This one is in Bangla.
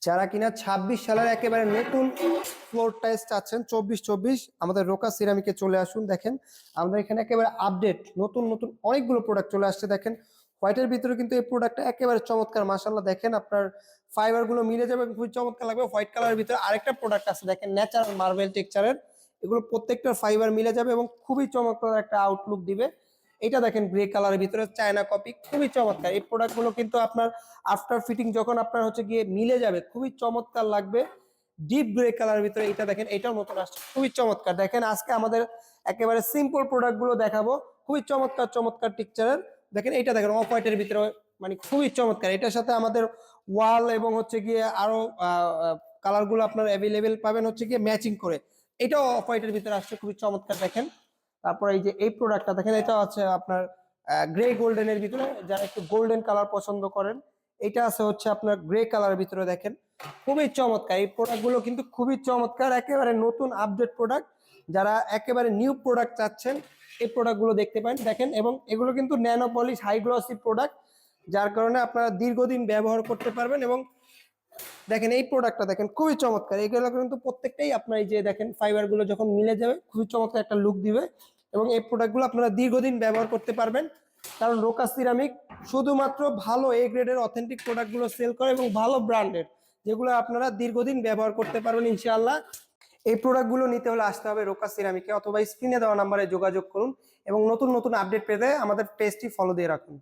যারা কিনা 26 সালের একেবারে নতুন ফ্লোর টাইলস চাচ্ছেন 24 আমাদের রোকা সিরামিকে চলে আসুন। দেখেন আমাদের এখানে একেবারে আপডেট নতুন নতুন অনেকগুলো প্রোডাক্ট চলে আসছে। দেখেন হোয়াইটের ভিতরে কিন্তু এই প্রোডাক্টটা একেবারে চমৎকার, মাশাআল্লাহ। দেখেন আপনার ফাইবার গুলো মিলে যাবে, খুবই চমৎকার লাগবে। হোয়াইট কালারের ভিতরে আরেকটা প্রোডাক্ট আছে দেখেন, ন্যাচারাল মার্বেল টেক্সচারের। এগুলো প্রত্যেকটা ফাইবার মিলে যাবে এবং খুবই চমৎকার একটা আউটলুক দিবে। এটা দেখেন গ্রে কালারের ভিতরে চায়না কপি, খুবই চমৎকার। এই প্রোডাক্ট গুলো কিন্তু আপনার আফটার ফিটিং যখন আপনার হচ্ছে গিয়ে মিলে যাবে খুবই চমৎকার লাগবে। ডিপ গ্রে কালারের ভিতরে এটা দেখেন, এটাও নতুন আসছে, খুবই চমৎকার। দেখেন আজকে আমাদের একেবারে সিম্পল প্রোডাক্ট গুলো দেখাবো, খুবই চমৎকার চমৎকার টেক্সচারের। দেখেন এটা দেখেন অফ হোয়াইটের ভিতরে, মানে খুবই চমৎকার। এটার সাথে আমাদের ওয়াল এবং হচ্ছে গিয়ে আরো কালার গুলো আপনার অ্যাভেলেবেল পাবেন হচ্ছে গিয়ে ম্যাচিং করে। এটাও অফ হোয়াইটের ভিতরে আসছে, খুবই চমৎকার। দেখেন তারপর এই যে এই প্রোডাক্টটা দেখেন, এটা আছে আপনার গ্রে গোল্ডেনের ভিতরে, যারা একটু গোল্ডেন কালার পছন্দ করেন। এটা আছে হচ্ছে আপনার গ্রে কালারের ভিতরে। দেখেন খুবই চমৎকার, এই প্রোডাক্ট গুলো কিন্তু খুবই চমৎকার, একেবারে নতুন আপডেট প্রোডাক্ট। যারা একেবারে নিউ প্রোডাক্ট চাচ্ছেন এই প্রোডাক্ট গুলো দেখতে পারেন। দেখেন এবং এগুলো কিন্তু nano polish high glossy product, যার কারণে আপনারা দীর্ঘদিন ব্যবহার করতে পারবেন। এবং দেখেন এই প্রোডাক্টটা দেখেন খুবই চমৎকার। এগুলো কিন্তু প্রত্যেকটাই আপনার এই যে দেখেন ফাইবার গুলো যখন মিলে যাবে খুবই চমৎকার একটা লুক দিবে। এবং এই প্রোডাক্ট গুলো আপনারা দীর্ঘদিন ব্যবহার করতে পারবেন, কারণ রোকা সিরামিক শুধুমাত্র ভালো এ গ্রেডের অথেন্টিক প্রোডাক্ট গুলো সেল করে এবং ভালো ব্র্যান্ডের, যেগুলো আপনারা দীর্ঘদিন ব্যবহার করতে পারবেন ইনশাআল্লাহ। এই প্রোডাক্ট গুলো নিতে হলে আসতে হবে রোকা সিরামিকে, অথবা স্ক্রিনে দেওয়া নাম্বারে যোগাযোগ করুন এবং নতুন নতুন আপডেট পেতে আমাদের পেজটি ফলো দিয়ে রাখুন।